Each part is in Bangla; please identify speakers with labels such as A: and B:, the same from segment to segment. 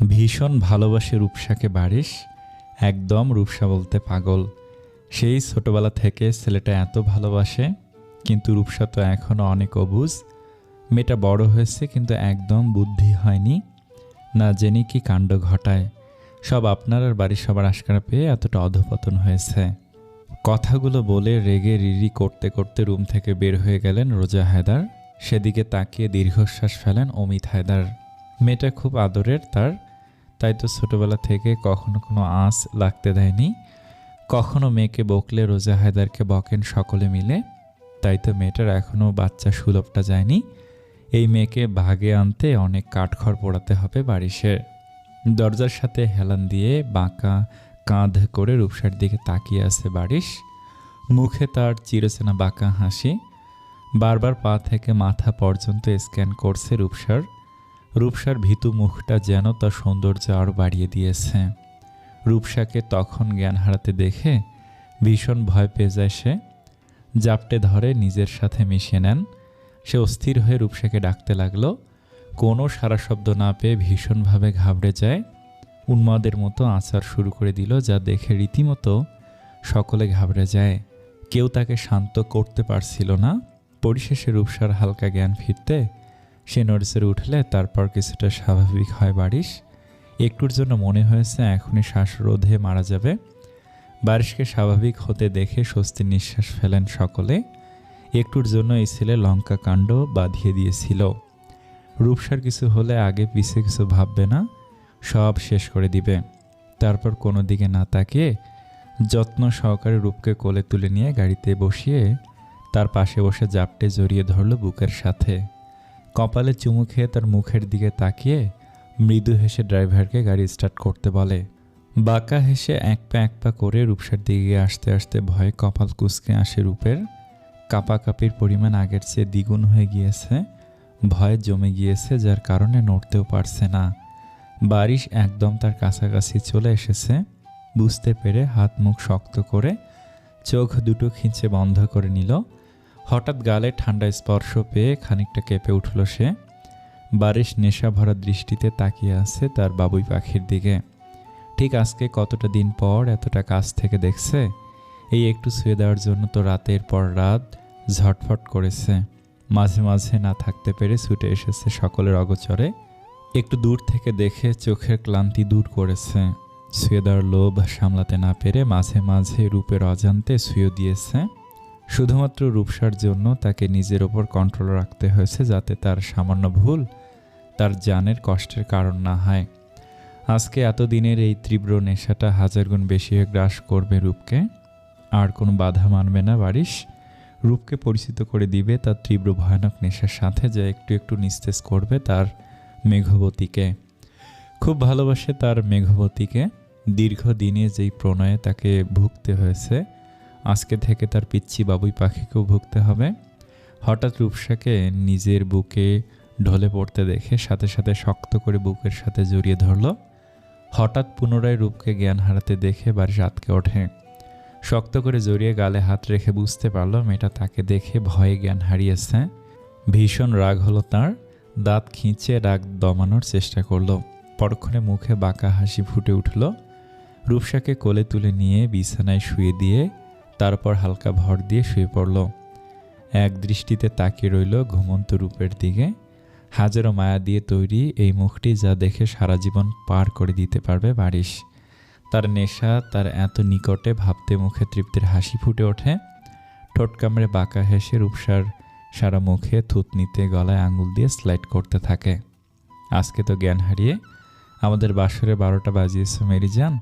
A: ভীষণ ভালোবাসে রূপসাকে বারিশ, একদম রূপসা বলতে পাগল। সেই ছোটবেলা থেকে ছেলেটা এত ভালোবাসে, কিন্তু রূপসা তো এখনও অনেক অবুঝ। মেয়েটা বড় হয়েছে কিন্তু একদম বুদ্ধি হয়নি, না জেনে কি কাণ্ড ঘটায়। সব আপনার আর বাড়ির সবার আশকারা পেয়ে এতটা অধঃপতন হয়েছে। কথাগুলো বলে রেগে রিরি করতে করতে রুম থেকে বের হয়ে গেলেন রোজা হায়দার। সেদিকে তাকিয়ে দীর্ঘশ্বাস ফেলেন অমিত হায়দার। মেয়েটা খুব আদরের তার, তাই তো ছোটবেলা থেকে কখনো কোনো আঁচ লাগতে দেয়নি। কখনো মেয়েকে বকলে রোজা হায়দারকে বকেন সকলে মিলে, তাই তো মেয়েটার এখনও বাচ্চা সুলভটা যায়নি। এই মেয়েকে ভাগে আনতে অনেক কাঠখড় পোড়াতে হবে বারিশের। দরজার সাথে হেলান দিয়ে বাঁকা কাঁধ করে রূপসার দিকে তাকিয়ে আছে বারিশ। মুখে তার চিরচেনা বাঁকা হাসি। বারবার পা থেকে মাথা পর্যন্ত স্ক্যান করছে রূপসার ভীতু মুখটা যেন তার সৌন্দর্য আরও বাড়িয়ে দিয়েছে। রূপসাকে তখন জ্ঞান হারাতে দেখে ভীষণ ভয় পেয়ে যায় সে। জাপটে ধরে নিজের সাথে মিশিয়ে নেন। সে অস্থির হয়ে রূপসাকে ডাকতে লাগলো। কোনো সারা শব্দ না পেয়ে ভীষণভাবে ঘাবড়ে যায়। উন্মাদের মতো আচার শুরু করে দিল, যা দেখে রীতিমতো সকলে ঘাবড়ে যায়। কেউ তাকে শান্ত করতে পারছিল না। পরিশেষে রূপসার হালকা জ্ঞান ফিরতে সে নড়ে উঠলে তারপর কিছুটা স্বাভাবিক হয় বারিশ। একটুর জন্য মনে হয়েছে এখনই শ্বাসরোধে মারা যাবে। বারিশকে স্বাভাবিক হতে দেখে স্বস্তির নিঃশ্বাস ফেলেন সকলে। একটুর জন্য এই ছেলে লঙ্কা কাণ্ড বাঁধিয়ে দিয়েছিল। রূপসার কিছু হলে আগে পিছে কিছু ভাববে না, সব শেষ করে দিবে। তারপর কোনো দিকে না তাকিয়ে যত্ন সহকারে রূপকে কোলে তুলে নিয়ে গাড়িতে বসিয়ে তার পাশে বসে জাপটে জড়িয়ে ধরল বুকের সাথে। কপালে চুমু খেয়ে তার মুখের দিকে তাকিয়ে মৃদু হেসে ড্রাইভারকে গাড়ি স্টার্ট করতে বলে। বাঁকা হেসে এক পা করে রূপসার দিকে আসতে আসতে ভয়ে কপাল কুঁচকে আসে রূপের। কাঁপাকাঁপির পরিমাণ আগের চেয়ে দ্বিগুণ হয়ে গিয়েছে। ভয়ে জমে গিয়েছে, যার কারণে নড়তেও পারছে না। বারিশ একদম তার কাছাকাছি চলে এসেছে। বুঝতে পেরে হাত মুখ শক্ত করে চোখ দুটো খিঁচে বন্ধ করে নিল। হঠাৎ গালে ঠান্ডা স্পর্শ পেয়ে খানিকটা কেঁপে উঠল সে। বারিশ নেশা ভরা দৃষ্টিতে তাকিয়ে আছে তার বাবুই পাখির দিকে। ঠিক আজকে কতটা দিন পর এতটা কাছ থেকে দেখছে। এই একটু ছুঁয়ে দেওয়ার জন্য তো রাতের পর রাত ঝটফট করেছে। মাঝে মাঝে না থাকতে পেরে ছুটে এসেছে সকলের অগোচরে। একটু দূর থেকে দেখে চোখের ক্লান্তি দূর করেছে। ছুঁয়ে দেওয়ার লোভ সামলাতে না পেরে মাঝে মাঝে রূপের অজান্তে ছুঁয়ে দিয়েছে। শুধুমাত্র রূপসার জন্য তাকে নিজের ওপর কন্ট্রোল রাখতে হয়েছে, যাতে তার সামান্য ভুল তার জানের কষ্টের কারণ না হয়। আজকে এতদিনের এই তীব্র নেশাটা হাজার গুণ বেশি হয়ে গ্রাস করবে রূপকে। আর কোনো বাধা মানবে না বারিশ। রূপকে পরিচিত করে দিবে তার তীব্র ভয়ানক নেশার সাথে, যা একটু একটু নিস্তেজ করবে তার মেঘবতীকে। খুব ভালোবাসে তার মেঘবতীকে। দীর্ঘদিনে যেই প্রণয়ে তাকে ভুগতে হয়েছে, আজকে থেকে তার পিচ্ছি বাবুই পাখিকেও ভুগতে হবে। হঠাৎ রূপসাকে নিজের বুকে ঢলে পড়তে দেখে সাথে সাথে শক্ত করে বুকের সাথে জড়িয়ে ধরল। হঠাৎ পুনরায় রূপকে জ্ঞান হারাতে দেখে বারিশ আটকে ওঠে। শক্ত করে জড়িয়ে গালে হাত রেখে বুঝতে পারল মেয়েটা তাকে দেখে ভয়ে জ্ঞান হারিয়েছে। ভীষণ রাগ হলো তার। দাঁত খিঁচে রাগ দমানোর চেষ্টা করলো। পরক্ষণে মুখে বাঁকা হাসি ফুটে উঠল। রূপসাকে কোলে তুলে নিয়ে বিছানায় শুয়ে দিয়ে তারপর হালকা ভর দিয়ে শুয়ে পড়ল। এক দৃষ্টিতে তাকিয়ে রইল ঘুমন্ত রূপের দিকে। হাজারো মায়া দিয়ে তৈরি এই মুখটি, যা দেখে সারা জীবন পার করে দিতে পারবে বারিশ। তার নেশা তার এত নিকটে ভাবতে মুখে তৃপ্তির হাসি ফুটে ওঠে। ঠোঁট কামড়ে বাঁকা হেসে রূপসার সারা মুখে থুতনিতে গলায় আঙুল দিয়ে স্লাইড করতে থাকে। আজকে তো জ্ঞান হারিয়ে আমাদের বাসরে 12টা বাজিয়েছ মেরিজান,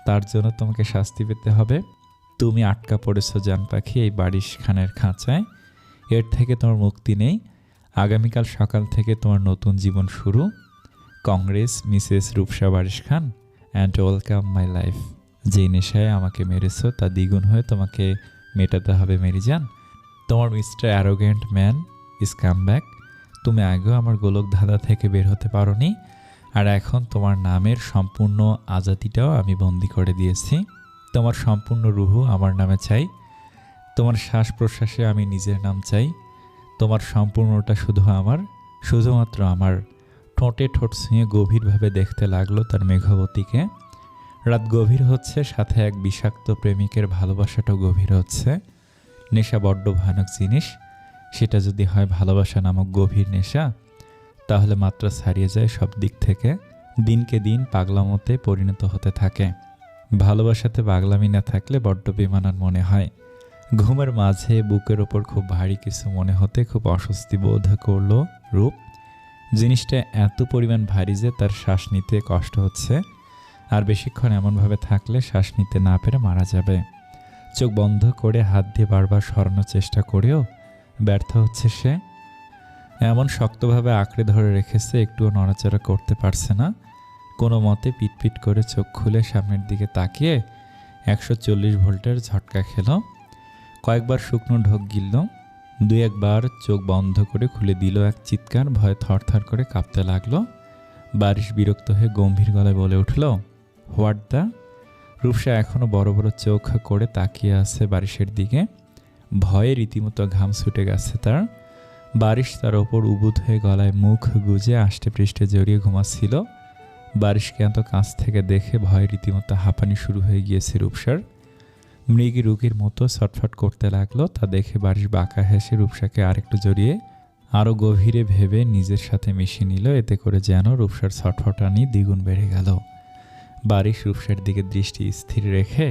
A: তার জন্য তোমাকে শাস্তি পেতে হবে। তুমি আটকা পড়েছ জান পাখি এই বারিশ খানের খাঁচায়। এর থেকে তোমার মুক্তি নেই। আগামীকাল সকাল থেকে তোমার নতুন জীবন শুরু। Congrats Mrs Rupsa Barish Khan, and welcome my life. যেই নেশায় আমাকে মেরেছ তা দ্বিগুণ হয়ে তোমাকে মেটাতে হবে মেরিজান। তোমার mister arrogant man is come back. তুমি আগেও আমার গোলক ধাঁধা থেকে বের হতে পারোনি, আর এখন তোমার নামের সম্পূর্ণ আজাদিটাও আমি বন্দি করে দিয়েছি। তোমার সম্পূর্ণ রুহু আমার নামে চাই। তোমার শ্বাস প্রশ্বাসে আমি নিজের নাম চাই। তোমার সম্পূর্ণটা শুধু আমার, শুধুমাত্র আমার। ঠোঁটে ঠোঁট ছুঁয়ে গভীরভাবে দেখতে লাগলো তার মেঘবতীকে। রাত গভীর হচ্ছে, সাথে এক বিষাক্ত প্রেমিকের ভালোবাসাটাও গভীর হচ্ছে। নেশা বড্ড ভয়ানক জিনিস। সেটা যদি হয় ভালোবাসা নামক গভীর নেশা, তাহলে মাত্রা ছাড়িয়ে যায় সব দিক থেকে। দিনকে দিন পাগলামোতে পরিণত হতে থাকে। ভালোবাসাতে পাগলামি না থাকলে বড্ড বেমানান মনে হয়। ঘুমের মাঝে বুকের ওপর খুব ভারী কিছু মনে হতে খুব অস্বস্তি বোধ করলো রূপ। জিনিসটা এত পরিমাণ ভারী যে তার শ্বাস নিতে কষ্ট হচ্ছে, আর বেশিক্ষণ এমনভাবে থাকলে শ্বাস নিতে না পেরে মারা যাবে। চোখ বন্ধ করে হাত দিয়ে বারবার সরানোর চেষ্টা করেও ব্যর্থ হচ্ছে সে। এমন শক্তভাবে আঁকড়ে ধরে রেখেছে, একটুও নড়াচড়া করতে পারছে না। কোনো মতে পিটপিট করে চোখ খুলে সামনের দিকে তাকিয়ে 140 ভোল্টের ঝটকা খেল। কয়েকবার শুকনো ঢোক গিলল, দুই একবার চোখ বন্ধ করে খুলে দিল এক চিৎকার। ভয়ে থরথর করে কাঁপতে লাগলো। বারিশ বিরক্ত হয়ে গম্ভীর গলায় বলে উঠল, হোয়াট দ্য? রূপসা এখনও বড় বড় চোখ করে তাকিয়ে আছে বারিশের দিকে। ভয়ে রীতিমতো ঘাম ছুটে গেছে তার। বারিশ তার ওপর উবুধ হয়ে গলায় মুখ গুজে আষ্টে পৃষ্ঠে জড়িয়ে ঘুমাচ্ছিল। বারিশকে এত কাছ থেকে দেখে ভয়ে রীতিমতো হাঁপানি শুরু হয়ে গিয়েছে রূপসার। মৃগী রুগীর মতো ছটফট করতে লাগলো। তা দেখে বারিশ বাঁকা হেসে রূপসাকে আরেকটু জড়িয়ে আরও গভীরে ভেবে নিজের সাথে মিশিয়ে নিল। এতে করে যেন রূপসার ছটফটানি দ্বিগুণ বেড়ে গেল। বারিশ রূপসার দিকে দৃষ্টি স্থির রেখে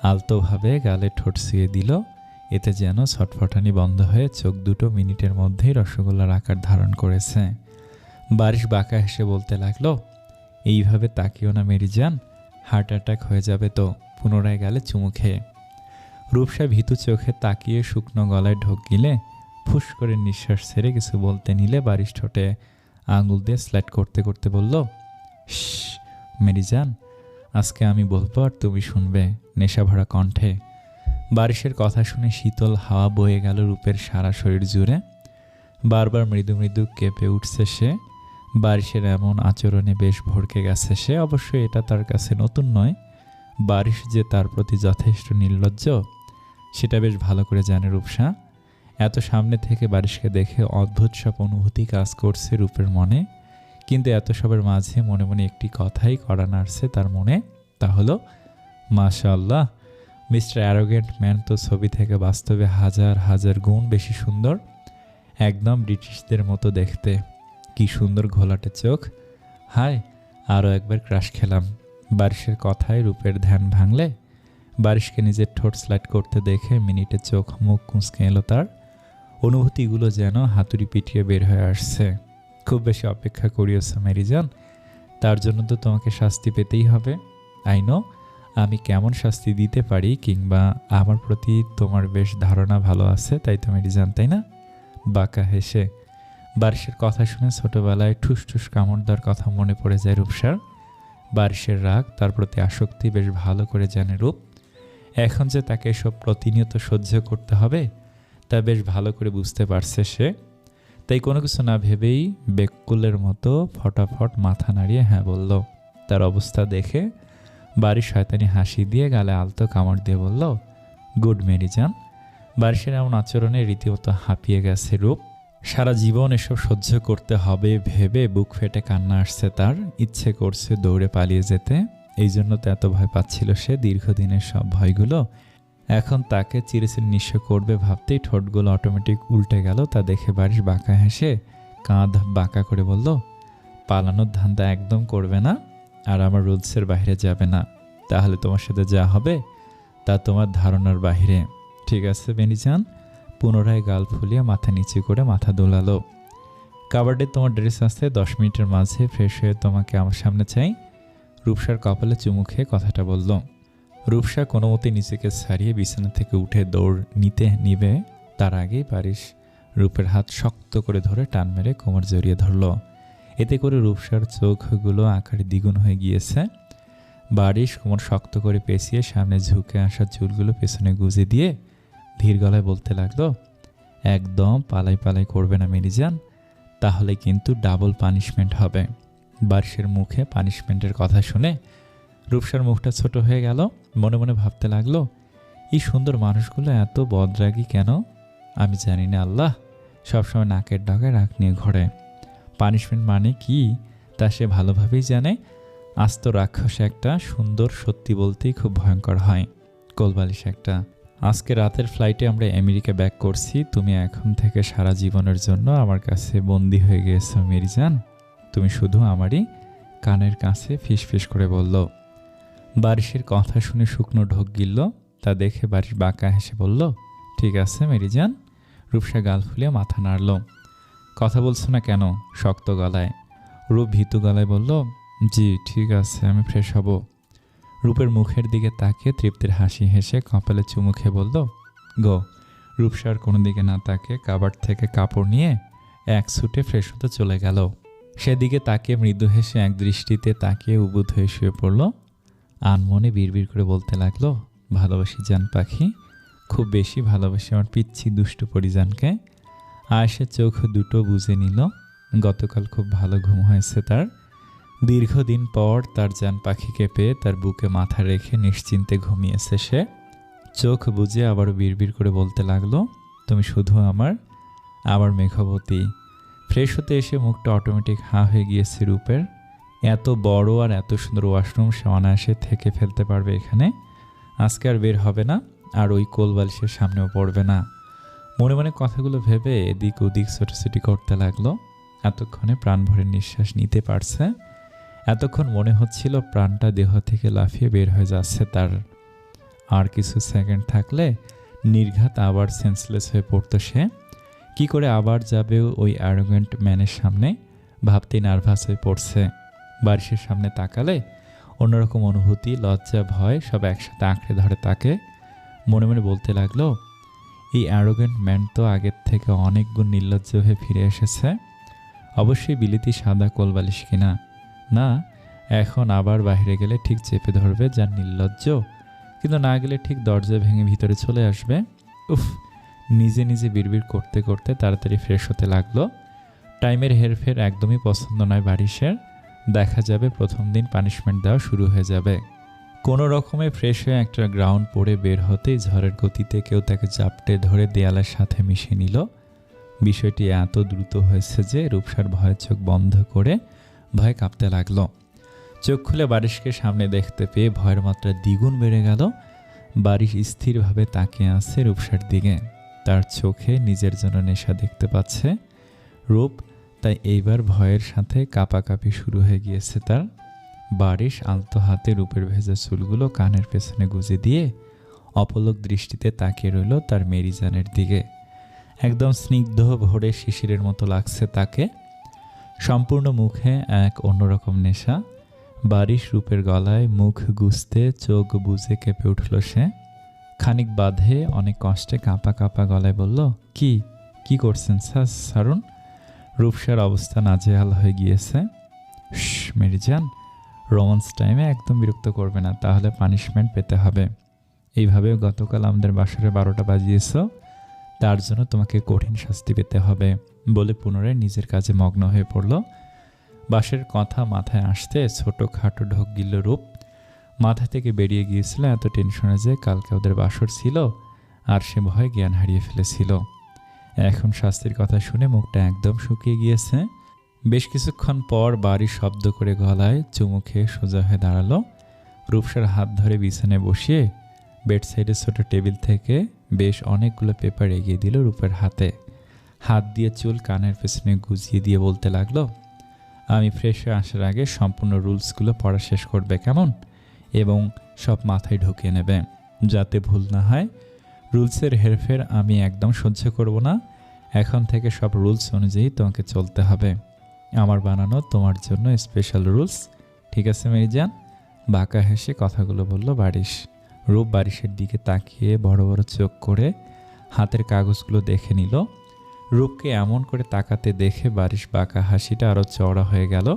A: আলতোভাবে গালে ঠোঁট ছুঁয়ে দিল। এতে যেন ছটফটানি বন্ধ হয়ে চোখ দুটো মিনিটের মধ্যেই রসগোল্লার আকার ধারণ করেছে। বারিশ বাঁকা হেসে বলতে লাগলো, এইভাবে তাকিও না মেরিজান, হার্ট অ্যাটাক হয়ে যাবে তো। পুনরায় গালে চুমু খেয়ে রূপসা ভীতু চোখে তাকিয়ে শুকনো গলায় ঢোক গিলে ফুস করে নিঃশ্বাস ছেড়ে কিছু বলতে নিলে বারিশ ঠোঁটে আঙুল দিয়ে স্লাইড করতে করতে বলল, শশ মেরিজান, আজকে আমি বলবো আর তুমি শুনবে, নেশা ভরা কণ্ঠে। বারিশের কথা শুনে শীতল হাওয়া বয়ে গেল রূপের সারা শরীর জুড়ে। বারবার মৃদু মৃদু কেঁপে উঠছে সে। বারিশের এমন আচরণে বেশ ভড়কে গেছে সে। অবশ্যই এটা তার কাছে নতুন নয়। বারিশ যে তার প্রতি যথেষ্ট নির্লজ্জ সেটা বেশ ভালো করে জানে রূপসা। এত সামনে থেকে বারিশকে দেখে অদ্ভুত সব অনুভূতি কাজ করছে রূপের মনে। কিন্তু এত সবের মাঝে মনে মনে একটি কথাই কড়া নাড়ছে তার মনে, তা হলো, মাশাআল্লাহ, মিস্টার অ্যারোগেন্ট ম্যান তো ছবি থেকে বাস্তবে হাজার হাজার গুণ বেশি সুন্দর। একদম ব্রিটিশদের মতো দেখতে। কি সুন্দর ঘোলাটে চোখ। হায়, আরও একবার ক্রাশ খেলাম। বারিশের কথায় রূপের ধ্যান ভাঙলে বারিশকে নিজের ঠোঁট স্লাইড করতে দেখে মিনিটে চোখ মুখ কুঁচকে এলো তার। অনুভূতিগুলো যেন হাতুড়ি পিটিয়ে বের হয়ে আসছে। খুব বেশি অপেক্ষা করিয়েছ মেরিজান, তার জন্য তো তোমাকে শাস্তি পেতেই হবে। আই নো আমি কেমন শাস্তি দিতে পারি, কিংবা আমার প্রতি তোমার বেশ ধারণা ভালো আছে, তাই তো মেরিজান, তাই না? বাঁকা হেসে বারিশের কথা শুনে ছোটবেলায় ঠুস ঠুস কামড় দেওয়ার কথা মনে পড়ে যায় রূপসার। বারিশের রাগ, তার প্রতি আসক্তি বেশ ভালো করে জানে রূপ। এখন যে তাকে এসব প্রতিনিয়ত সহ্য করতে হবে তা বেশ ভালো করে বুঝতে পারছে সে। তাই কোনো কিছু না ভেবেই বেকুলের মতো ফটাফট মাথা নাড়িয়ে হ্যাঁ বলল। তার অবস্থা দেখে বারিশ শয়তানি হাসি দিয়ে গালে আলতো কামড় দিয়ে বলল, গুড মেরিজান। বারিশের এমন আচরণে রীতিমতো হাঁপিয়ে গেছে রূপ। সারা জীবন এসব সহ্য করতে হবে ভেবে বুক ফেটে কান্না আসছে তার। ইচ্ছে করছে দৌড়ে পালিয়ে যেতে। এই জন্য তো এত ভয় পাচ্ছিল সে। দীর্ঘদিনের সব ভয়গুলো এখন তাকে চিরচির নিঃস্ব করবে ভাবতেই ঠোঁটগুলো অটোমেটিক উল্টে গেল। তা দেখে বারিশ বাঁকা হেসে কাঁধ বাঁকা করে বলল, পালানোর ধান্দা একদম করবে না, আর আমার রুলসের বাইরে যাবে না। তাহলে তোমার সাথে যা হবে তা তোমার ধারণার বাইরে। ঠিক আছে মেরিজান। পুনরায় গাল ফুলিয়ে মাথা নিচু করে মাথা দোলালো। কাবার্ডে তোমার ড্রেস আসতে 10 মিনিটের মাঝে ফ্রেশ হয়ে তোমাকে আমার সামনে চাই। রূপসার কপালে চুমু খেয়ে কথাটা বলল। রূপসা কোনো মতে নিজেকে ছাড়িয়ে বিছানা থেকে উঠে দৌড় নিবে তার আগেই বারিশ রূপের হাত শক্ত করে ধরে টান মেরে কোমর জড়িয়ে ধরল। এতে করে রূপসার চোখগুলো আকারে দ্বিগুণ হয়ে গিয়েছে। বারিশ কোমর শক্ত করে পেঁচিয়ে সামনে ঝুঁকে আসা চুলগুলো পেছনে গুজে দিয়ে ধীর গলায় বলতে লাগলো, একদম পালাই পালাই করবে না মেরিজান, তাহলে কিন্তু ডাবল পানিশমেন্ট হবে। বারিশের মুখে পানিশমেন্টের কথা শুনে রূপসার মুখটা ছোট হয়ে গেল। মনে মনে ভাবতে লাগলো, এই সুন্দর মানুষগুলো এত বদরাগী কেন? আমি জানি না আল্লাহ, সবসময় নাকের ডগায় রাগ নিয়ে ঘোরে। পানিশমেন্ট মানে কি তা সে ভালোভাবেই জানে। আস্ত রাক্ষস একটা, সুন্দর, সত্যি বলতেই খুব ভয়ঙ্কর হয়। কোলবালিশ একটা। আজকে রাতের ফ্লাইটে আমরা আমেরিকা ব্যাক করছি। তুমি এখন থেকে সারা জীবনের জন্য আমার কাছে বন্দি হয়ে গিয়েছো মেরিজান। তুমি শুধু আমারই কানের কাছে ফিসফিস করে বলল। বারিশের কথা শুনে শুকনো ঢোক গিলল। তা দেখে বারিশ বাঁকা হেসে বলল, ঠিক আছে মেরিজান। রূপসা গাল ফুলিয়ে মাথা নাড়ল। কথা বলছো না কেন? শক্ত গলায়। রূপ ভীতু গলায় বলল, জি ঠিক আছে, আমি ফ্রেশ হব। রূপের মুখের দিকে তাকিয়ে তৃপ্তির হাসি হেসে কপালে চুমু খেয়ে বলল, গো। রূপসার কোনো দিকে না তাকিয়ে কাবার্ড থেকে কাপড় নিয়ে এক ছুটে ফ্রেশ হতে চলে গেল। সেদিকে তাকিয়ে মৃদু হেসে এক দৃষ্টিতে তাকিয়ে উবুধ হয়ে শুয়ে পড়ল। আনমনে বিড়বিড় করে বলতে লাগলো, ভালোবাসি জান পাখি, খুব বেশি ভালোবাসি আমার পিচ্ছি দুষ্টু পরিজানকে। আয়েশা চোখ দুটো বুজে নিল। গতকাল খুব ভালো ঘুম হয়েছে তার। দীর্ঘদিন পর তার জান পাখিকে পেয়ে তার বুকে মাথা রেখে নিশ্চিন্তে ঘুমিয়েছে সে। চোখ বুজে আবারও বিড়বিড় করে বলতে লাগলো, তুমি শুধু আমার মেঘবতী। ফ্রেশ হতে এসে মুখটা অটোমেটিক হাঁ হয়ে গিয়েছে রূপের। এত বড় আর এত সুন্দর ওয়াশরুম সে অনায়াসে থেকে ফেলতে পারবে এখানে। আজকে আর বের হবে না, আর ওই কোলবালিশের সামনেও পড়বে না। মনে মনে কথাগুলো ভেবে এদিক ওদিক ছোটাছুটি করতে লাগলো। এতক্ষণে প্রাণ ভরে নিঃশ্বাস নিতে পারছে। এতক্ষণ মনে হচ্ছিল প্রাণটা দেহ থেকে লাফিয়ে বের হয়ে যাচ্ছে তার। আর কিছু সেকেন্ড থাকলে নির্ঘাত আবার সেন্সলেস হয়ে পড়তো সে। কি করে আবার যাবে ওই অ্যারোগেন্ট ম্যানের সামনে, ভাবতেই নার্ভাস হয়ে পড়ছে। বারিশের সামনে তাকালে অন্যরকম অনুভূতি, লজ্জা, ভয় সব একসাথে আঁকড়ে ধরে তাকে। মনে মনে বলতে লাগলো, এই অ্যারোগেন্ট ম্যান তো আগের থেকে অনেক গুণ নির্লজ্জ হয়ে ফিরে এসেছে। অবশ্যই বিলিতি সাদা কোলবালিশ কিনা না, এখন আবার বাইরে গেলে ঠিক চেপে ধরবে যার নির্লজ্জ, কিন্তু না গেলে ঠিক দরজা ভেঙে ভিতরে চলে আসবে। উফ, নিজে নিজে বিড়বিড় করতে করতে তাড়াতাড়ি ফ্রেশ হতে লাগলো। টাইমের হেরফের একদমই পছন্দ নয় বারিশের। দেখা যাবে প্রথম দিন পানিশমেন্ট দেওয়া শুরু হয়ে যাবে। কোনো রকমে ফ্রেশ হয়ে একটা গ্রাউন্ড পরে বের হতেই ঝড়ের গতিতে কেউ তাকে চাপটে ধরে দেয়ালের সাথে মিশিয়ে নিল। বিষয়টি এত দ্রুত হয়েছে যে রূপসার ভয়ের চোখ বন্ধ করে ভয় কাঁপতে লাগলো। চোখ খুলে বারিশকে সামনে দেখতে পেয়ে ভয়ের মাত্রা দ্বিগুণ বেড়ে গেল। বারিশ স্থিরভাবে তাকিয়ে আছে রূপসার দিকে। তার চোখে নিজের জন্য নেশা দেখতে পাচ্ছে রূপ, তাই এইবার ভয়ের সাথে কাঁপাকাঁপি শুরু হয়ে গিয়েছে তার। বারিশ আলতো হাতে রূপের ভেজা চুলগুলো কানের পেছনে গুজে দিয়ে অপলক দৃষ্টিতে তাকিয়ে রইল তার মেরিজানের দিকে। একদম স্নিগ্ধ ভোরে শিশিরের মতো লাগছে তাকে। সম্পূর্ণ মুখে এক অন্যরকম নেশা। বারিশ রূপের গলায় মুখ গুজতে চোখ বুজে কেঁপে উঠল সে। খানিক বাঁধে অনেক কষ্টে কাঁপা কাঁপা গলায় বলল, কি করছেন স্যার সারুন? রূপসার অবস্থা নাজেহাল হয়ে গিয়েছে। মেরিজান, রোমান্স টাইমে একদম বিরক্ত করবে না, তাহলে পানিশমেন্ট পেতে হবে। এইভাবেও গতকাল আমাদের বাসরে 12টা বাজিয়েছ, তার জন্য তোমাকে কঠিন শাস্তি পেতে হবে বলে পুনরায় নিজের কাজে মগ্ন হয়ে পড়ল। বাসের কথা মাথায় আসতে ছোটোখাটো ঢোক গিল রূপ। মাথা থেকে বেরিয়ে গিয়েছিল এত টেনশনে যে কালকে ওদের বাসর ছিল আর সে ভয়ে জ্ঞান হারিয়ে ফেলেছিল। এখন শাস্তির কথা শুনে মুখটা একদম শুকিয়ে গিয়েছে। বেশ কিছুক্ষণ পর বাড়ির শব্দ করে গলায় চুমু খেয়ে সোজা হয়ে দাঁড়ালো। রূপসার হাত ধরে বিছানায় বসিয়ে বেড সাইডের ছোট টেবিল থেকে বেশ অনেকগুলো পেপার এগিয়ে দিল রূপের হাতে। হাত দিয়ে চুল কানের পেছনে গুজিয়ে দিয়ে বলতে লাগলো, আমি ফ্রেশ হয়ে আসার আগে সম্পূর্ণ রুলসগুলো পড়া শেষ করবে কেমন, এবং সব মাথায় ঢুকিয়ে নেবে যাতে ভুল না হয়। রুলসের হেরফের আমি একদম সহ্য করব না। এখন থেকে সব রুলস অনুযায়ী তোমাকে চলতে হবে। আমার বানানো তোমার জন্য স্পেশাল রুলস, ঠিক আছে মেরিজান? বাঁকা হেসে কথাগুলো বলল বারিশ। রূপ বারিশের দিকে তাকিয়ে বড় বড় চোখ করে হাতের কাগজগুলো দেখে নিল। রূপকে এমন করে তাকাতে দেখে বারিশ বাঁকা হাসিটা আরও চওড়া হয়ে গেল।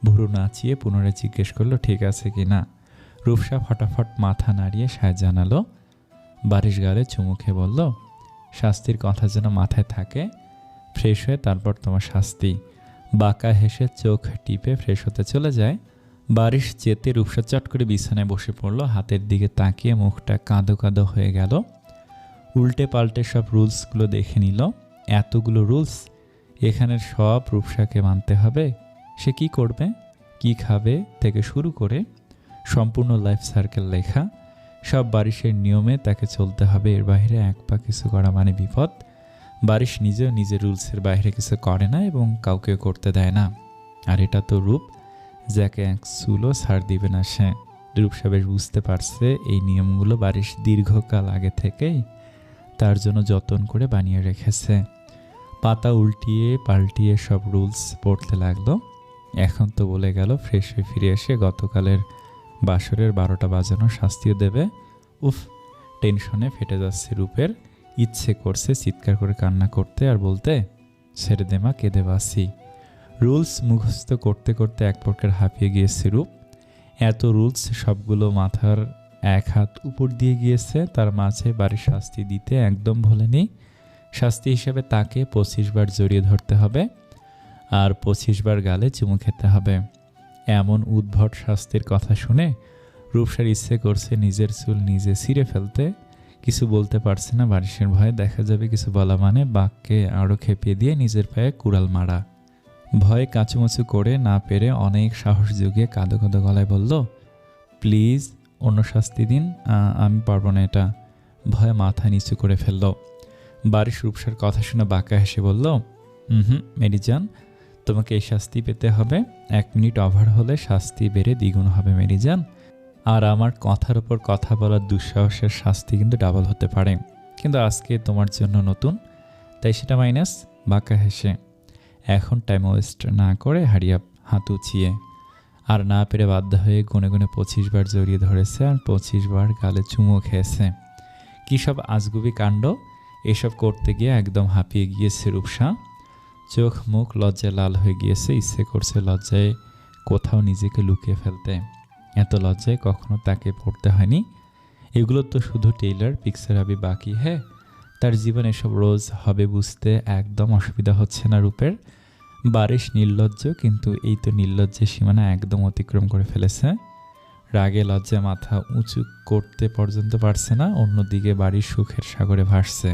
A: ভুরু নাচিয়ে পুনরায় জিজ্ঞেস করলো, ঠিক আছে কি না? রূপসা ফটাফট মাথা নাড়িয়ে সায় জানালো। বারিশ গালে চুমু খেয়ে বলল, শাস্তির কথা যেন মাথায় থাকে। ফ্রেশ হয়ে তারপর তোমার শাস্তি। বাঁকা হেসে চোখ টিপে ফ্রেশ হতে চলে যায়। বারিশ যেতে রূপসা চট করে বিছানায় বসে পড়ল। হাতের দিকে তাকিয়ে মুখটা কাঁদো কাঁদো হয়ে গেল। উল্টে পাল্টে সব রুলসগুলো দেখে নিল। এতগুলো রুলস, এখানের সব রূপসাকে মানতে হবে। সে কি করবে, কি খাবে থেকে শুরু করে সম্পূর্ণ লাইফ সার্কেল লেখা। সব বারিশের নিয়মে তাকে চলতে হবে, এর বাইরে এক পা কিছু করা মানে বিপদ। বারিশ নিজেও নিজের রুলসের বাইরে কিছু করে না এবং কাউকে করতে দেয় না। আর এটা তো রূপ, যাকে এক চুলও ছাড় দিবে না সে। রূপসা বেশ বুঝতে পারছে এই নিয়মগুলো বারিশ দীর্ঘকাল আগে থেকেই তার জন্য যত্ন করে বানিয়ে রেখেছে। পাতা উল্টিয়ে পাল্টিয়ে সব রুলস পড়তে লাগলো। এখন তো বলে গেল ফ্রেশ হয়ে ফিরে এসে গতকালের বাসরের 12টা বাজানো শাস্তিও দেবে। উফ, টেনশনে ফেটে যাচ্ছে রূপের। ইচ্ছে করছে চিৎকার করে কান্না করতে আর বলতে, ছেড়ে দে মা, কেঁদে বাসি। রুলস মুখস্থ করতে করতে এক প্রকার হাঁপিয়ে গিয়েছে রূপ। এত রুলস সবগুলো মাথার এক হাত উপর দিয়ে গিয়েছে। তার মাঝে বাড়ির শাস্তি দিতে একদম ভোলেনি। শাস্তি হিসেবে তাকে 25 বার জড়িয়ে ধরতে হবে আর 25 বার গালে চুমু খেতে হবে। এমন উদ্ভট শাস্তির কথা শুনে রূপসার ইচ্ছে করছে নিজের চুল নিজে ছিঁড়ে ফেলতে। কিছু বলতে পারছে না বারিশের ভয়ে, দেখা যাবে কিছু বলা মানে বাঘকে আরও খেপিয়ে দিয়ে নিজের পায়ে কুড়াল মারা। ভয়ে কাঁচুমাচু করে না পেরে অনেক সাহস জুগিয়ে কাঁদো কাঁদো গলায় বলল, প্লিজ অন্য শাস্তি দিন, আমি পারবো না এটা। ভয়ে মাথা নিচু করে ফেলল। বারিশ রূপসার কথা শুনে বাঁকা হেসে বলল, মেরিজান, তোমাকে এই শাস্তি পেতে হবে। 1 মিনিট ওভার হলে শাস্তি বেড়ে দ্বিগুণ হবে মেরিজান। আর আমার কথার ওপর কথা বলার দুঃসাহসের শাস্তি কিন্তু ডাবল হতে পারে, কিন্তু আজকে তোমার জন্য নতুন, তাই সেটা মাইনাস। বাঁকা হেসে এখন টাইম ওয়েস্ট না করে হারিয়া হাত উঁচিয়ে আর না পেরে বাধ্য হয়ে গুনে গুনে 25 বার জড়িয়ে ধরেছে আর 25 বার গালে চুমো খেয়েছে। কী সব আজগুবি কাণ্ড! এসব করতে গিয়ে একদম হাঁপিয়ে গিয়েছে রূপসা। চোখ মুখ লজ্জায় লাল হয়ে গিয়েছে। ইচ্ছে করছে লজ্জায় কোথাও নিজেকে লুকিয়ে ফেলতে। এত লজ্জায় কখনো তাকে পড়তে হয়নি। এগুলো তো শুধু টেইলার পিকচার হবে বাকি। হ্যাঁ, তার জীবন এসব রোজ হবে বুঝতে একদম অসুবিধা হচ্ছে না রূপের। বারিশ নির্লজ্জ, কিন্তু এই তো নির্লজ্জের সীমানা একদম অতিক্রম করে ফেলেছে। রাগে লজ্জায় মাথা উঁচু করতে পর্যন্ত পারছে না। অন্যদিকে বাড়ির সুখের সাগরে ভাসছে।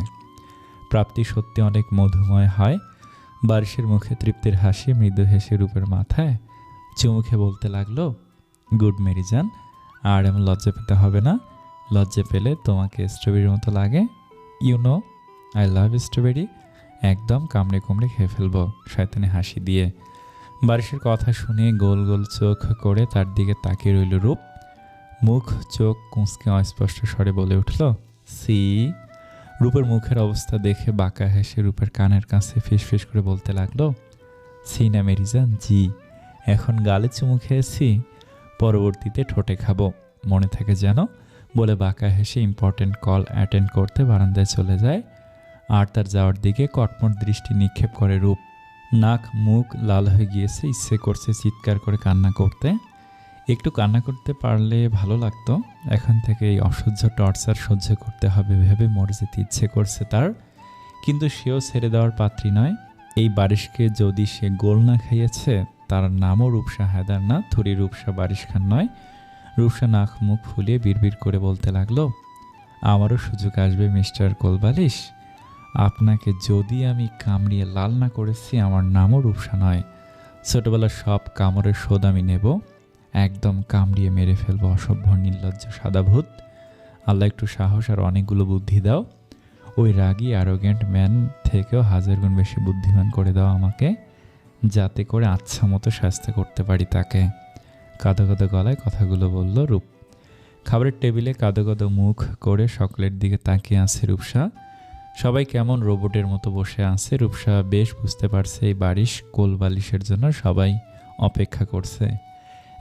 A: প্রাপ্তি সত্যি অনেক মধুময় হয়। বারিশের মুখে তৃপ্তির হাসি মৃদু হেসে রূপের মাথায় চুমুখে বলতে লাগলো, গুড মেরিজান, আর এমন লজ্জা পেতে হবে না। লজ্জা পেলে তোমাকে স্ট্রবেরির মতো লাগে। You know I love strawberry. একদম কামড়ে কুমড়ে খেয়ে ফেলবো শয়তানি হাসি দিয়ে। বারিশের কথা শুনে গোল গোল চোখ করে তার দিকে তাকিয়ে রইল রূপ। মুখ চোখ কুঁচকে অস্পষ্ট স্বরে বলে উঠল, সি। রূপের মুখের অবস্থা দেখে বাঁকা হেসে রূপের কানের কাছে ফিসফিস করে বলতে লাগলো, সি না মেরিজান, জি। এখন গালে চুমু খেয়েছি, পরবর্তীতে ঠোঁটে খাবো, মনে থাকে যেন। বলে বাঁকা হেসে ইম্পর্টেন্ট কল অ্যাটেন্ড করতে বারান্দায় চলে যায়। আর তার যাওয়ার দিকে কটমট দৃষ্টি নিক্ষেপ করে রূপ। নাক মুখ লাল হয়ে গিয়েছে। ইচ্ছে করছে চিৎকার করে কান্না করতে। একটু কান্না করতে পারলে ভালো লাগতো। এখন থেকে এই অসহ্য টর্চার সহ্য করতে হবে ভেবে মরে যেতে ইচ্ছে করছে তার। কিন্তু সেও ছেড়ে দেওয়ার পাত্রী নয়। এই বারিশকে যদি সে গোল না খাইয়েছে, তার নামও রূপসা হায়দার না, থুরি রূপসা বারিশ খান নয়। রূপসা নাক মুখ ফুলিয়ে বিড়বিড় করে বলতে লাগলো, আমারও সুযোগ আসবে মিস্টার কোলবালিশ। আপনাকে যদি আমি কামড়িয়ে লাল না করেছি, আমার নামও রূপসা নয়। ছোটবেলার সব কামড়ের শোধ আমি নেব, একদম কামড়িয়ে মেরে ফেলবো অসভ্য নির্লজ্জ সাদাভূত। আল্লাহ একটু সাহস আর অনেকগুলো বুদ্ধি দাও। ওই রাগী অ্যারোগেন্ট ম্যান থেকেও 1000 গুণ বেশি বুদ্ধিমান করে দাও আমাকে, যাতে করে আচ্ছা মতো শাস্তি করতে পারি তাকে। কাঁদো কাঁদো গলায় কথাগুলো বলল রূপ। খাবারের টেবিলে কাঁদো কাঁদো মুখ করে সকলের দিকে তাকিয়ে আছে রূপসা। সবাই কেমন রোবটের মতো বসে আছে। রূপসা বেশ বুঝতে পারছে এই বারিশ কোলবালিশের জন্য সবাই অপেক্ষা করছে।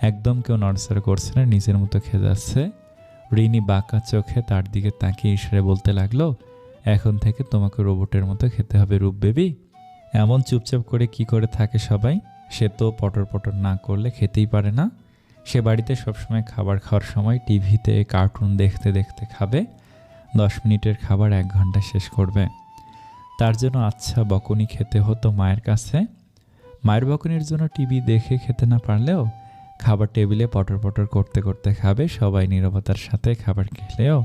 A: একদম কেউ নড়াচড়া করছে না, নিজের মতো খেয়ে যাচ্ছে। রিনি বাঁকা চোখে তার দিকে তাকিয়ে ইশারায় বলতে লাগলো, এখন থেকে তোমাকে রোবটের মতো খেতে হবে রূপ বেবি। এমন চুপচাপ করে কি করে থাকে সবাই? সে তো পটর পটর না করলে খেতেই পারে না। সে বাড়িতে সবসময় খাবার খাওয়ার সময় টিভিতে কার্টুন দেখতে দেখতে খাবে। 10 মিনিটের খাবার 1 ঘন্টা শেষ করবে। তার জন্য আচ্ছা বকুনি খেতে হতো মায়ের কাছে। মায়ের বকুনির জন্য টিভি দেখে খেতে না পারলেও খাবার টেবিলে পটর পটর করতে করতে খাবে। সবাই নীরবতার সাথে খাবার খেলেও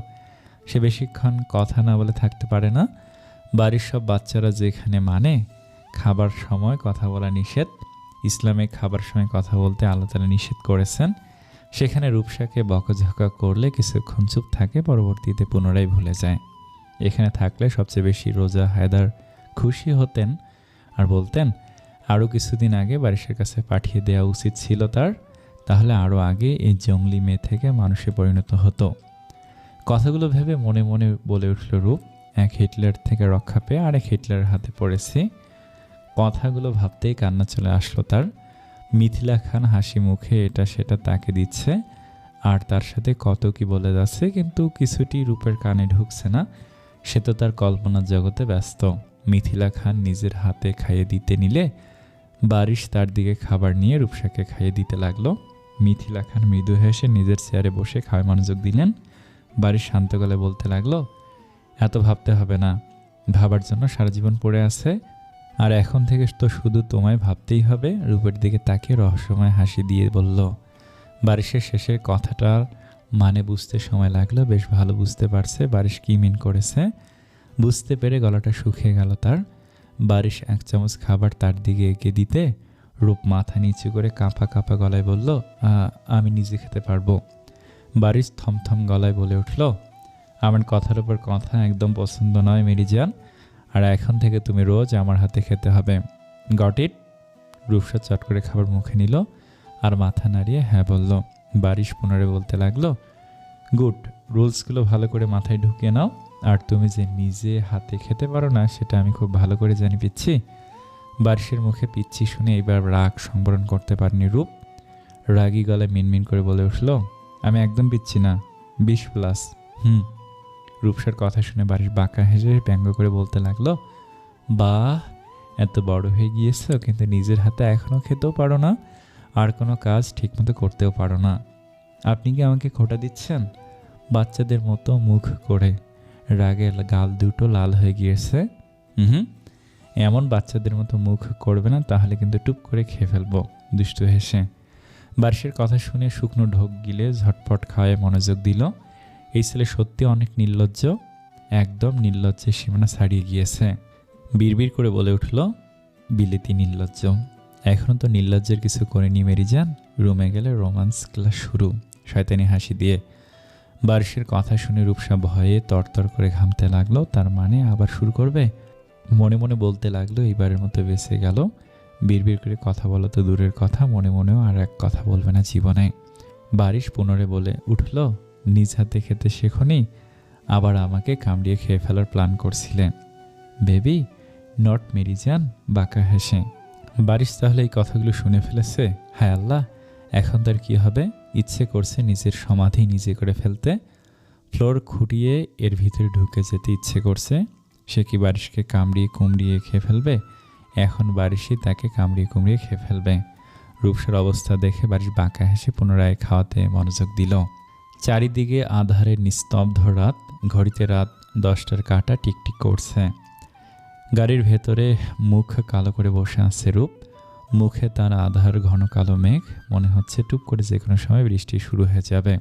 A: সে বেশিক্ষণ কথা না বলে থাকতে পারে না। বাড়ির সব বাচ্চারা যেখানে মানে খাবার সময় কথা বলা নিষেধ। ইসলামে খাবার সময় কথা বলতে আল্লাহ তাআলা নিষেধ করেছেন। সেখানে রূপসাকে বকাঝকা করলে কিছুক্ষণ চুপ থাকে, পরবর্তীতে পুনরায় ভুলে যায়। এখানে থাকলে সবচেয়ে বেশি রোজা হায়দার খুশি হতেন আর বলতেন, আরও কিছুদিন আগে বারিশের কাছে পাঠিয়ে দেওয়া উচিত ছিল তার, তাহলে আরও আগে এই জঙ্গলি মেয়ে থেকে মানুষে পরিণত হতো। কথাগুলো ভেবে মনে মনে বলে উঠল রূপ, এক হিটলার থেকে রক্ষা পেয়ে আরেক হিটলারের হাতে পড়েছি। কথাগুলো ভাবতেই কান্না চলে আসলো তার। মিথিলা খান হাসি মুখে এটা সেটা তাকে দিচ্ছে আর তার সাথে কত কি বলে যাচ্ছে, কিন্তু কিছুটি রূপের কানে ঢুকছে না। সে তো তার কল্পনার জগতে ব্যস্ত। মিথিলা খান নিজের হাতে খাইয়ে দিতে নিলে বারিশ তার দিকে খাবার নিয়ে রূপসাকে খাইয়ে দিতে লাগলো। মিথিলা খান মৃদু হেসে নিজের চেয়ারে বসে খাওয়ায় মনোযোগ দিলেন। বারিশ শান্ত গলায় বলতে লাগলো, এত ভাবতে হবে না, ভাবার জন্য সারা জীবন পড়ে আছে, আর এখন থেকে তো শুধু তোমায় ভাবতেই হবে। রূপের দিকে তাকিয়ে রহস্যময় হাসি দিয়ে বলল। বারিশের শেষের কথাটার মানে বুঝতে সময় লাগলো। বেশ ভালো বুঝতে পারছে বারিশ কি মিন করেছে। বুঝতে পেরে গলাটা শুকিয়ে গেল তার। বারিশ এক চামচ খাবার তার দিকে এগিয়ে দিতে রূপ মাথা নিচু করে কাঁপা কাঁপা গলায় বলল, আমি নিজে খেতে পারবো। বারিশ থমথম গলায় বলে উঠল, আমার কথার উপর কথা একদম পছন্দ নয় মেরিজান, আর এখন থেকে তুমি রোজ আমার হাতে খেতে হবে। Got it? রূপসা চট করে খাবার মুখে নিল আর মাথা নাড়িয়ে হ্যাঁ বলল। বারিশ পুনরায় বলতে লাগলো, গুড, রুলসগুলো ভালো করে মাথায় ঢুকিয়ে নাও। আর তুমি যে নিজে হাতে খেতে পারো না সেটা আমি খুব ভালো করে জানি পিচ্ছি। বারিশের মুখে পিচ্ছি শুনে এবার রাগ সংবরণ করতে পারেনি রূপ। রাগী গলায় মিনমিন করে বলে উঠল, আমি একদম পিচ্ছি না, 20+। রূপসার কথা শুনে বারিশ বাঁকা হেসে ব্যঙ্গ করে বলতে লাগলো, বাহ, এত বড় হয়ে গিয়েছ কিন্তু নিজের হাতে এখনও খেতেও পারো না, আর কোনো কাজ ঠিকমতো করতেও পারো না। আপনি কি আমাকে খোঁটা দিচ্ছেন? বাচ্চাদের মতো মুখ করে। রাগে গাল দুটো লাল হয়ে গিয়েছে। এমন বাচ্চাদের মতো মুখ করবে না, তাহলে কিন্তু টুপ করে খেয়ে ফেলবো। দুষ্টু হেসে বারিশের কথা শুনে শুকনো ঢোক গিলে ঝটপট খাওয়ায় মনোযোগ দিল। এই ছেলে সত্যি অনেক নির্লজ্জ, একদম নির্লজ্জের সীমানা ছাড়িয়ে গিয়েছে। বিড়বিড় করে বলে উঠল, বিলেতি নির্লজ্জ। এখনও তো নির্লজ্জের কিছু করেনি মেরিজান। রুমে গেলে রোমান্স ক্লাস শুরু, শয়তানি হাসি দিয়ে। বারিশের কথা শুনে রূপসা ভয়ে তরতর করে ঘামতে লাগলো। তার মানে আবার শুরু করবে? মনে মনে বলতে লাগলো, এইবারের মতো বেঁচে গেল। বিড়বিড় করে কথা বলো তো দূরের কথা, মনে মনেও আর এক কথা বলবে না জীবনে। বারিশ পুনরে বলে উঠল, নিজ হাতে খেতে শেখনি, আবার আমাকে কামড়িয়ে খেয়ে ফেলার প্ল্যান করছিলে। বেবি, নট মেরিজান। বাঁকা হেসে বারিশ তাহলে এই কথাগুলো শুনে ফেলেছে। হায় আল্লাহ, এখন তার কি হবে? ইচ্ছে করছে নিজের সমাধি নিজে করে ফেলতে, ফ্লোর খুঁটিয়ে এর ভিতরে ঢুকে যেতে ইচ্ছে করছে। সে কি বারিশকে কামড়িয়ে কুমড়িয়ে খেয়ে ফেলবে? এখন বারিশই তাকে কামড়িয়ে কুমড়িয়ে খেয়ে ফেলবে। রূপসার অবস্থা দেখে বারিশ বাঁকা হেসে পুনরায় খাওয়াতে মনোযোগ দিল। চারিদিকে আধারের নিস্তব্ধ রাত। ঘড়িতে রাত 10টার কাঁটা টিকটিক করছে। গাড়ির ভেতরে মুখ কালো করে বসে আছে রূপ। মুখে তার আধার ঘন কালো মেঘ। মনে হচ্ছে টুপ করে যে কোনো সময় বৃষ্টি শুরু হয়ে যাবে।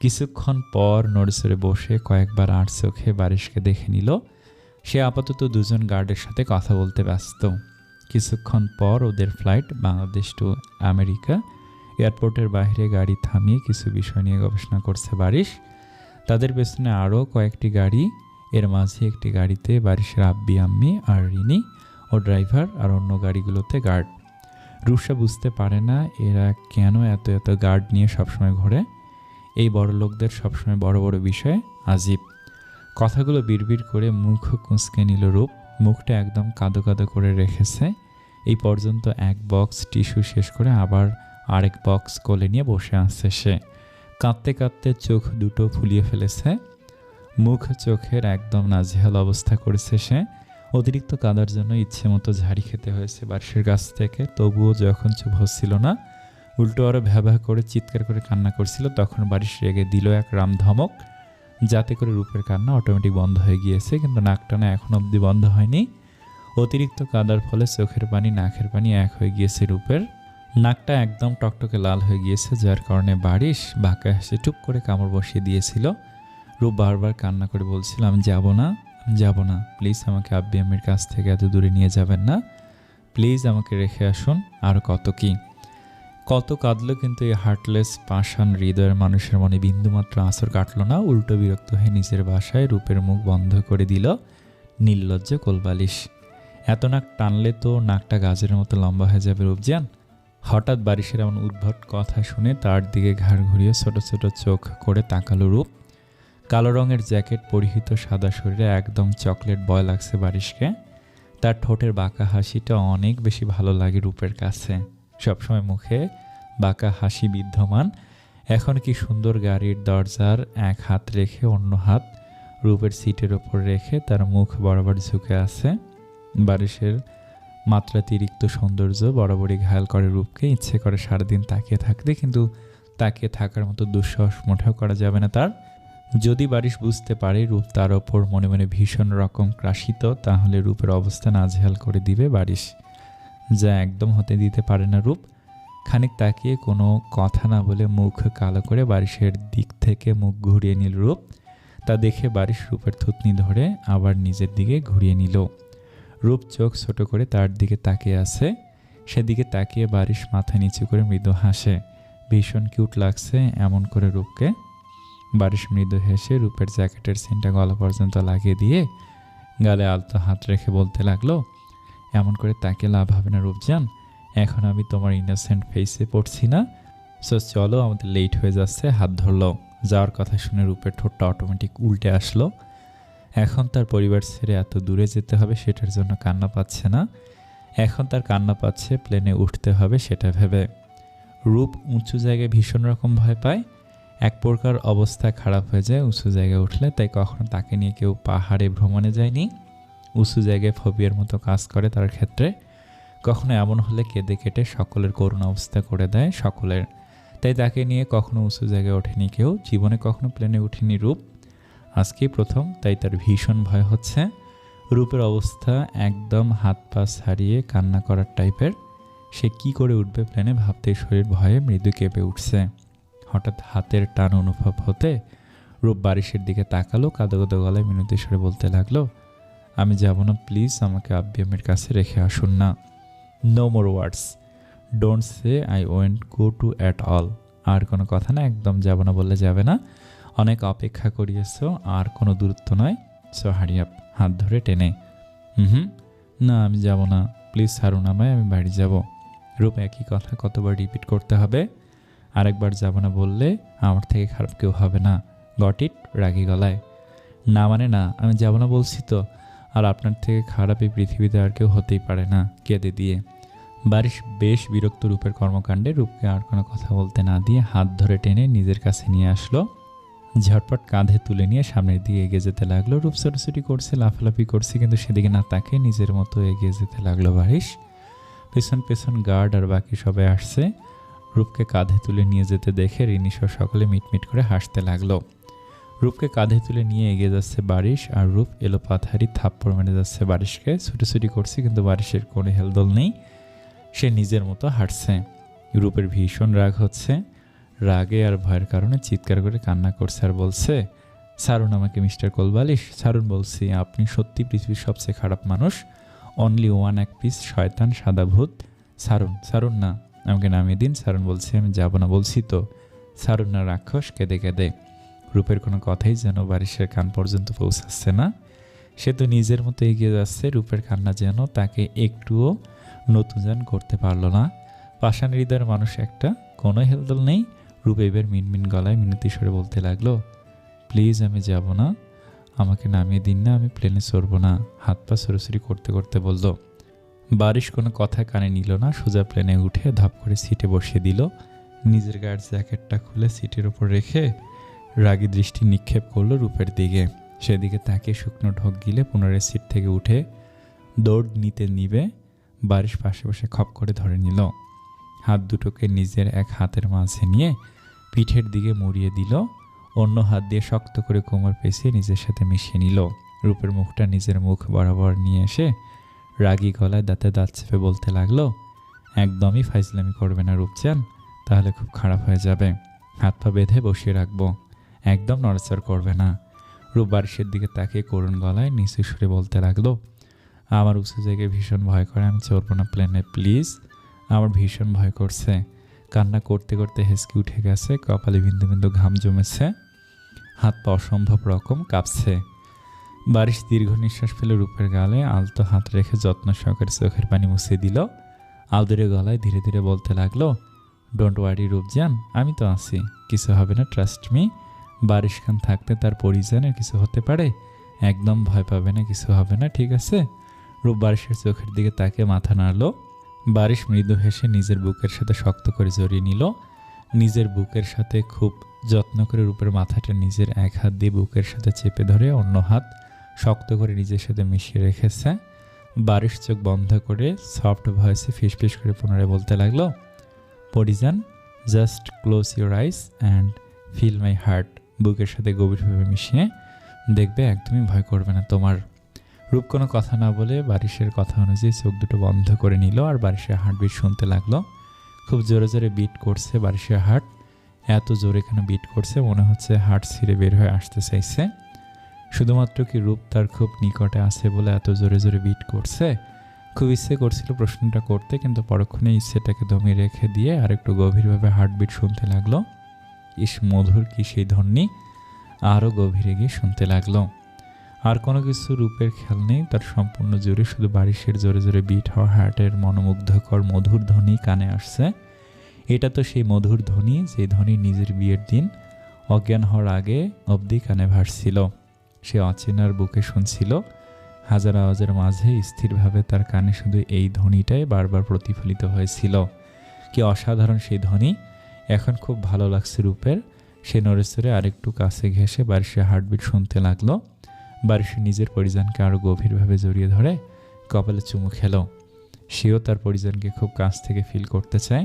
A: কিছুক্ষণ পর নড়েচড়ে বসে কয়েকবার আড় চোখে বারিশকে দেখে নিল। সে আপাতত দুজন গার্ডের সাথে কথা বলতে ব্যস্ত। কিছুক্ষণ পর ওদের ফ্লাইট বাংলাদেশ টু আমেরিকা। এয়ারপোর্টের বাইরে গাড়ি থামিয়ে কিছু বিষয় নিয়ে গবেষণা করছে বারিশ। তাদের পেছনে আরও কয়েকটি গাড়ি। এর মাঝে একটি গাড়িতে বারিশের আব্বি আম্মি আর রিনি ও ড্রাইভার, আর অন্য গাড়িগুলোতে গার্ড। রূপসা বুঝতে পারে না এরা কেন এত এত গার্ড নিয়ে সবসময় ঘোরে। এই বড় লোকদের সবসময় বড় বড় বিষয়ে আজীব। কথাগুলো বিড়বিড় করে মুখ কুঁচকে নিল রূপ। মুখটা একদম কাদো কাদো করে রেখেছে। এই পর্যন্ত এক বক্স টিস্যু শেষ করে আবার আরেক বক্স কোলে নিয়ে বসে আছে সে। কাঁদতে কাঁদতে চোখ দুটো ফুলিয়ে ফেলেছে। মুখ চোখের একদম নাজেহাল অবস্থা করেছে সে। অতিরিক্ত কাদার জন্য ইচ্ছে মতো ঝাড়ি খেতে হয়েছে বারিশের কাছ থেকে। তবুও যখন চুপ হচ্ছিল না, উল্টো আরও ভ্যাভা করে চিৎকার করে কান্না করছিল, তখন বারিশ রেগে দিল এক রাম ধমক, যাতে করে রূপের কান্না অটোমেটিক বন্ধ হয়ে গিয়েছে। কিন্তু নাক টানা এখন অবধি বন্ধ হয়নি। অতিরিক্ত কাদার ফলে চোখের পানি নাকের পানি এক হয়ে গিয়েছে রূপের। নাকটা একদম টকটকে লাল হয়ে গিয়েছে, যার কারণে বারিশ বাঁকা হেসে টুপ করে কামড় বসিয়ে দিয়েছিল। রূপ বারবার কান্না করে বলছিল, আমি যাব না, যাব না, প্লিজ আমাকে আব্বি আম্মির কাছ থেকে এত দূরে নিয়ে যাবেন না, প্লিজ আমাকে রেখে আসুন। আর কত কি, কত কাঁদলো, কিন্তু এই হার্টলেস পাষাণ হৃদয়ের মানুষের মনে বিন্দুমাত্র আঁচড় কাটল না। উল্টো বিরক্ত হয়ে নিজের বাসায় রূপের মুখ বন্ধ করে দিল নির্লজ্জ কোলবালিশ। এত নাক টানলে তো নাকটা গাছের মতো লম্বা হয়ে যাবে রূপজান। হঠাৎ বারিশের এমন উদ্ভট কথা শুনে তার দিকে ঘাড় ঘুরিয়ে ছোট ছোট চোখ করে তাকালো রূপ। কালো রঙের জ্যাকেট পরিহিত সাদা শরীরে একদম চকলেট বয় লাগছে বারিশকে। তার ঠোঁটের বাঁকা হাসিটা অনেক বেশি ভালো লাগে রূপের কাছে। সবসময় মুখে বাঁকা হাসি বিদ্যমান, এখন কি সুন্দর। গাড়ির দরজার এক হাত রেখে অন্য হাত রূপের সিটের ওপর রেখে তার মুখ বরাবর ঝুঁকে আছে। বারিশের মাত্রাতিরিক্ত সৌন্দর্য বরাবরই ঘায়াল করে রূপকে। ইচ্ছে করে সারাদিন তাকিয়ে থাকতে, কিন্তু তাকিয়ে থাকার মতো দুঃসাহস মোটেও করা যাবে না তার। যদি বারিশ বুঝতে পারে রূপ তার ওপর মনে মনে ভীষণ রকম ক্রাসিত, তাহলে রূপের অবস্থা নাজেহাল করে দিবে বারিশ, যা একদম হতে দিতে পারে না রূপ। খানিক তাকিয়ে কোনো কথা না বলে মুখ কালো করে বারিশের দিক থেকে মুখ ঘুরিয়ে নিল রূপ। তা দেখে বারিশ রূপের থুতনি ধরে আবার নিজের দিকে ঘুরিয়ে নিল। রূপ চোখ ছোট করে তার দিকে তাকিয়ে আছে। সেদিকে তাকিয়ে বারিশ মাথা নিচু করে মৃদু হাসে। ভীষণ কিউট লাগছে এমন করে রূপকে। বারিশ মৃদু হেসে রূপের জ্যাকেটের সিনটা গলা পর্যন্ত লাগিয়ে দিয়ে গালে আলতো হাত রেখে বলতে লাগলো, এমন করে তাকে লাভ হবে না রূপজান, এখন আমি তোমার ইনোসেন্ট ফেসে পড়ছি না। সো চলো, আমাদের লেট হয়ে যাচ্ছে। হাত ধরলো। যাওয়ার কথা শুনে রূপের ঠোঁটটা অটোমেটিক উল্টে আসলো। এখন তার পরিবার ছেড়ে এত দূরে যেতে হবে সেটার জন্য কান্না পাচ্ছে না, এখন তার কান্না পাচ্ছে প্লেনে উঠতে হবে সেটা ভেবে। রূপ উঁচু জায়গায় ভীষণ রকম ভয় পায়। এক প্রকার অবস্থা খারাপ হয়ে যায় উঁচু জায়গায় উঠলে, তাই কখনো তাকে নিয়ে কেউ পাহাড়ে ভ্রমণে যায়নি। উঁচু জায়গায় ফোবিয়ার মতো কাজ করে তার ক্ষেত্রে। কখনো এমন হলে কেঁদে কেটে সকলের করুণ অবস্থা করে দেয় সকলের। তাই তাকে নিয়ে কখনো উঁচু জায়গায় ওঠেনি কেউ, জীবনে কখনো প্লেনে উঠেনি রূপ, আজকেই প্রথম। তাই তার ভীষণ ভয় হচ্ছে। রূপের অবস্থা একদম হাত পা ছাড়িয়ে কান্না করার টাইপের। সে কি করে উঠবে প্লেনে ভাবতেই শরীর ভয়ে মৃদু কেঁপে উঠছে। হঠাৎ হাতের টান অনুভব হতে রূপ বারিশের দিকে তাকালো। কাঁদো কাঁদো গলায় মিনতি স্বরে বলতে লাগলো, আমি যাব না, প্লিজ আমাকে আব্বি আম্মির কাছে রেখে আসুন না। No more words, don't say I went go to at all. আর কোনো কথা না, একদম যাব না বললে যাবে না। অনেক অপেক্ষা করিয়েছ, আর কোনো দূরত্ব নয়। সো হারি আপ, হাত ধরে টেনে। না, আমি যাব না, প্লিজ ছাড়ুন আমায়, আমি বাড়ি যাব। রূপ একই কথা কতবার রিপিট করতে হবে? আরেকবার যাব না বললে আমার থেকে খারাপ কেউ হবে না। Got it? রাগী গলায়। না মানে না, আমি যাব না বলছি তো। আর আপনার থেকে খারাপ এই পৃথিবীতে আর কেউ হতেই পারে না, কেঁদে দিয়ে। বারিশ বেশ বিরক্ত রূপের কর্মকাণ্ডে। রূপকে আর কোনো কথা বলতে না দিয়ে হাত ধরে টেনে নিজের কাছে নিয়ে আসলো। ঝটপট কাঁধে তুলে নিয়ে সামনের দিকে এগিয়ে যেতে লাগলো। রূপ ছোটাছুটি করছে, লাফালাফি করছে, কিন্তু সেদিকে না তাকে নিজের মতো এগিয়ে যেতে লাগলো বারিশ। পেছন পেছন গার্ড আর বাকি সবাই আসছে। রূপকে কাঁধে তুলে নিয়ে যেতে দেখে রিনিসহ সকলে মিটমিট করে হাসতে লাগলো। রূপকে কাঁধে তুলে নিয়ে এগিয়ে যাচ্ছে বারিশ, আর রূপ এলোপাথারি থাপ্পড় মেরে যাচ্ছে বারিশকে। ছুটোছুটি করছে, কিন্তু বারিশের কোনো হেলদোল নেই। সে নিজের মতো হাঁটছে। রূপের ভীষণ রাগ হচ্ছে। রাগে আর ভয়ের কারণে চিৎকার করে কান্না করছে আর বলছে, ছাড়ুন আমাকে মিস্টার কোলবালিশ, ছাড়ুন বলছি। আপনি সত্যি পৃথিবীর সবচেয়ে খারাপ মানুষ, অনলি ওয়ান এক পিস শয়তান সাদা ভূত। ছাড়ুন, ছাড়ুন না, আমাকে নামিয়ে দিন, ছাড়ুন বলছি। আমি যাব না বলছি তো, ছাড়ুন না রাক্ষস। কেঁদে কেঁদে রূপের কোনো কথাই যেন বারিশের কান পর্যন্ত পৌঁছাচ্ছে না। সে তো নিজের মতো এগিয়ে যাচ্ছে। রূপের কান্না যেন তাকে একটুও নতুন করতে পারল না। পাষাণ হৃদয়ের মানুষ একটা, কোনো হেলদোল নেই। রূপ এবার মিনমিন গলায় মিনতি স্বরে বলতে লাগলো, প্লিজ আমি যাব না, আমাকে নামিয়ে দিন না, আমি প্লেনে চড়বো না। হাত পা সরাসরি করতে করতে বলল। বারিশ কোনো কথা কানে নিল না। সোজা প্লেনে উঠে ধাপ করে সিটে বসিয়ে দিল। নিজের গায়ের জ্যাকেটটা খুলে সিটের ওপর রেখে রাগী দৃষ্টি নিক্ষেপ করলো রূপের দিকে। সেদিকে তাকে শুকনো ঢোক গিলে পুনরায় সিট থেকে উঠে দৌড় নিবে। বারিশ পাশে বসে খপ করে ধরে নিল। হাত দুটোকে নিজের এক হাতের মাঝে নিয়ে পিঠের দিকে মুড়িয়ে দিল। অন্য হাত দিয়ে শক্ত করে কোমর পেঁচিয়ে নিজের সাথে মিশিয়ে নিল। রূপের মুখটা নিজের মুখ বরাবর নিয়ে এসে রাগী গলায় দাঁতে দাঁত চেপে বলতে লাগলো, একদমই ফাইজলামি করবে না রূপচান, তাহলে খুব খারাপ হয়ে যাবে। হাত পা বেঁধে বসিয়ে রাখবো, একদম নড়াচড় করবে না। রূপ বারিশের দিকে তাকিয়ে করুণ গলায় নিচু সুরে বলতে লাগলো, আমার উঁচু জায়গায় ভীষণ ভয় করে, আমি চড়বো না প্লেনে প্লিজ, আমার ভীষণ ভয় করছে। কান্না করতে করতে হেসকে উঠে গেছে, কপালে বিন্দু বিন্দু ঘাম জমেছে, হাত পা অসম্ভব রকম কাঁপছে। বারিশ দীর্ঘ নিঃশ্বাস ফেলে রূপের গালে আলতো হাত রেখে যত্ন সহকারে চোখের পানি মুছে দিল। আদরে গলায় ধীরে ধীরে বলতে লাগলো, ডোন্ট ওয়ারি রূপজান, আমি তো আছি, কিছু হবে না, ট্রাস্ট মি। বারিশ খান থাকতে তার পরিজনের কিছু হতে পারে, একদম ভয় পাবে না, কিছু হবে না, ঠিক আছে? রূপ বারিশের চোখের দিকে তাকে মাথা নাড়ল। বারিশ মৃদু হেসে নিজের বুকের সাথে শক্ত করে জড়িয়ে নিল। নিজের বুকের সাথে খুব যত্ন করে রূপের মাথাটা নিজের এক হাত দিয়ে বুকের সাথে চেপে ধরে অন্য হাত শক্ত করে নিজের সাথে মিশিয়ে রেখেছে। বারিশ চোখ বন্ধ করে সফট ভয়েসে ফিসফিস করে পুনরায় বলতে লাগলো, পরিজান, just close your eyes and feel my heart. বুকের সাথে গভীরভাবে মিশিয়ে দেখবে, একদমই ভয় করবে না তোমার। রূপ কোনো কথা না বলে বারিশের কথা অনুযায়ী চোখ দুটো বন্ধ করে নিল আর বারিশের হার্টবিট শুনতে লাগলো। খুব জোরে জোরে বিট করছে বারিশের হার্ট, এত জোরে কেন বিট করছে, মনে হচ্ছে হার্ট ছিঁড়ে বের হয়ে আসতে চাইছে। শুধুমাত্র কি রূপ তার খুব নিকটে আছে বলে এত জোরে জোরে বিট করছে? খুব ইচ্ছে করছিল প্রশ্নটা করতে, কিন্তু পরক্ষণে ইচ্ছেটাকে দমিয়ে রেখে দিয়ে আর একটু গভীরভাবে হার্টবিট শুনতে লাগলো। ইস মধুর কি সেই ধ্বনি, আরও গভীরে গিয়ে শুনতে লাগলো। আর কোনো কিছু রূপের খেয়াল নেই, তার সম্পূর্ণ জোরে শুধু বারিশের জোরে জোরে বিট হওয়া হার্টের মনোমুগ্ধকর মধুর ধ্বনি কানে আসছে। এটা তো সেই মধুর ধ্বনি যে ধ্বনি নিজের বিয়ের দিন অজ্ঞান হওয়ার আগে অবধি কানে ভাসছিল। সে অচেনার বুকে শুনছিল, হাজার আওয়াজের মাঝে স্থিরভাবে তার কানে শুধু এই ধ্বনিটাই বারবার প্রতিফলিত হয়েছিল। কি অসাধারণ সেই ধ্বনি! এখন খুব ভালো লাগছে রূপের। সে নড়েচড়ে আরেকটু কাছে ঘেঁষে বারিশের হার্টবিট শুনতে লাগলো। বারিশে নিজের পরিজনকে আরও গভীরভাবে জড়িয়ে ধরে কপালে চুমু খেল। সেও তার পরিজনকে খুব কাছ থেকে ফিল করতে চায়।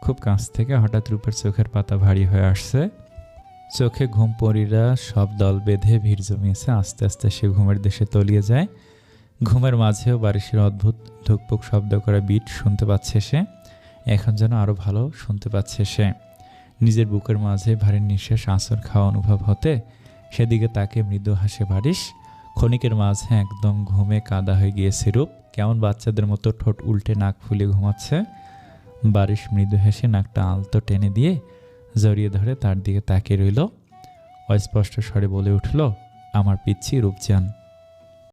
A: খুব কাছ থেকে হঠাৎ রূপের চোখের পাতা ভারী হয়ে আসছে, চোখে ঘুম পরীরা সব দল বেঁধে ভিড় জমিয়েছে। আস্তে আস্তে সে ঘুমের দেশে তলিয়ে যায়। ঘুমের মাঝেও বারিশের অদ্ভুত ধুকপুক শব্দ করা বিট শুনতে পাচ্ছে সে। এখন যেন আরও ভালো শুনতে পাচ্ছে সে। নিজের বুকের মাঝে ভারী নিঃশ্বাস আঁচড় খাওয়া অনুভব হতে সেদিকে তাকে মৃদু হাসে বারিশ। ক্ষণিকের মাঝে একদম ঘুমে কাদা হয়ে গিয়েছে রূপ, কেমন বাচ্চাদের মতো ঠোঁট উল্টে নাক ফুলে ঘুমাচ্ছে। বারিশ মৃদু হেসে নাকটা আলতো টেনে দিয়ে জড়িয়ে ধরে তার দিকে তাকিয়ে রইল। অস্পষ্ট স্বরে বলে উঠল, আমার পিচ্ছি রূপজান।